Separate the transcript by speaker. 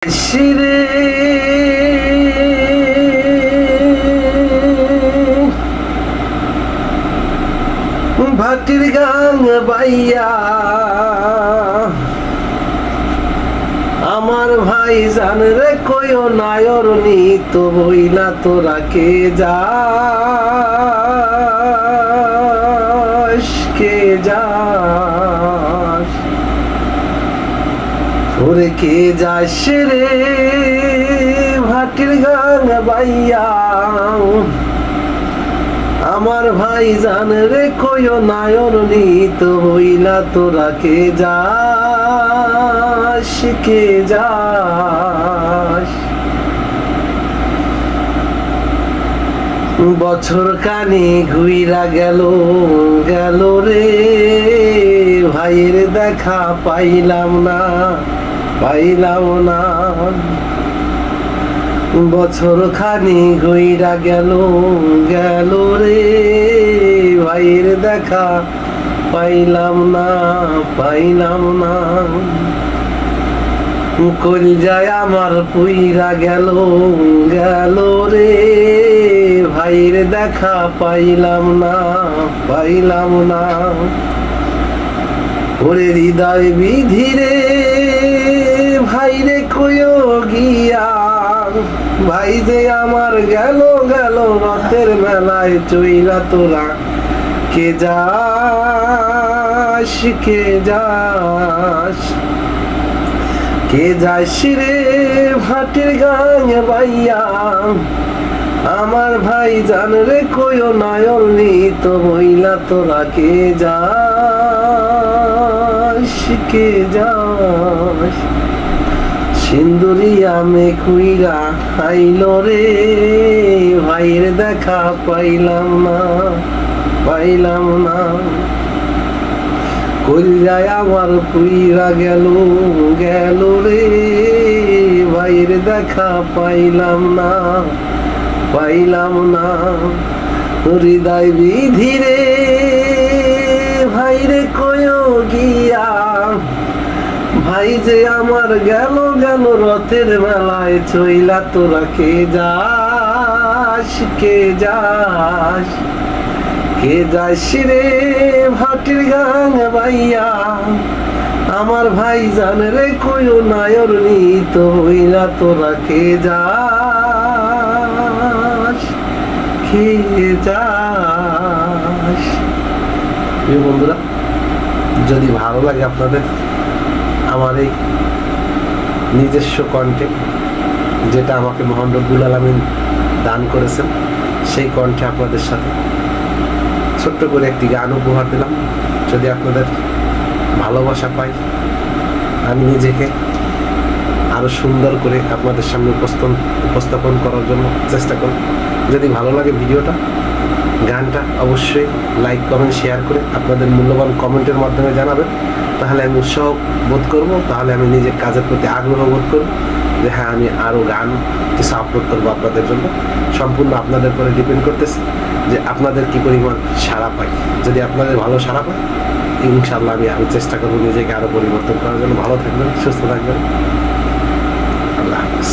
Speaker 1: শিরে ভাটির গান বাইয়া আমার ভাই জান রে কইও নায়র নিত বইলা তোরা কে যাস ওরে কে যাস রে ভাটির গান বাইয়া আমার ভাই জান রে কইও নায়র নিত বইলা তোরা কে যাস বছর কানে ঘুইরা গেল রে ভাইয়ের দেখা পাইলাম না বছর খানি ঘুইরা গেল রে ভাইয়ের দেখা পাইলাম না কলজায় আমার পুইরা গেল রে ভাইয়ের দেখা পাইলাম না ওরে হৃদয় বিধিরে ভাইরে কইও গিয়া ভাই যে আমার গেল রথের মেলায় চইলা তোরা কে যাস রে ভাটির গান বাইয়া আমার ভাই জান রে কইও নায়র নিত বইলা তোরা কে যাস সিন্দুরিয়া মেঘুইরা আইল রে ভাইয়ের দেখা পাইলাম না কলজায় আমার পুইরা গেল রে ভাইয়ের দেখা পাইলাম না হৃদয় বিধিরে ভাইরে কইও গিয়া ভাই যে আমার গেল রথের মেলায় চইলা তোরা কে যাস রে ভাটির গান বাইয়া আমার ভাই জান রে কইও নায়র নিত হইলা তোরা কে যাস বন্ধুরা, যদি ভালো লাগে আপনাদের আমার এই নিজস্ব কণ্ঠে যেটা আমাকে মহান রব্বুল আলামিন দান করেছেন, সেই কণ্ঠে আপনাদের সাথে ছোট্ট করে একটি গান উপহার দিলাম। যদি আপনাদের ভালোবাসা পাই, আমি নিজেকে আরো সুন্দর করে আপনাদের সামনে উপস্থাপন করার জন্য চেষ্টা করব। যদি ভালো লাগে ভিডিওটা, গানটা অবশ্যই লাইক কমেন্ট শেয়ার করে আপনাদের মূল্যবান কমেন্টের মাধ্যমে জানাবেন। তাহলে আমি উৎসাহ বোধ করব, তাহলে আমি নিজের কাজের প্রতি আগ্রহ বোধ করব যে হ্যাঁ আমি আরও গান কিছু আপলোড করবো আপনাদের জন্য। সম্পূর্ণ আপনাদের উপরে ডিপেন্ড করতেছে যে আপনাদের কি পরিমাণ সাড়া পাই। যদি আপনাদের ভালো সাড়া পাই, ইনশাআল্লাহ আমি চেষ্টা করবো নিজেকে আরও পরিবর্তন করার জন্য। ভালো থাকবেন, সুস্থ থাকবেন, আল্লাহ হাফেজ।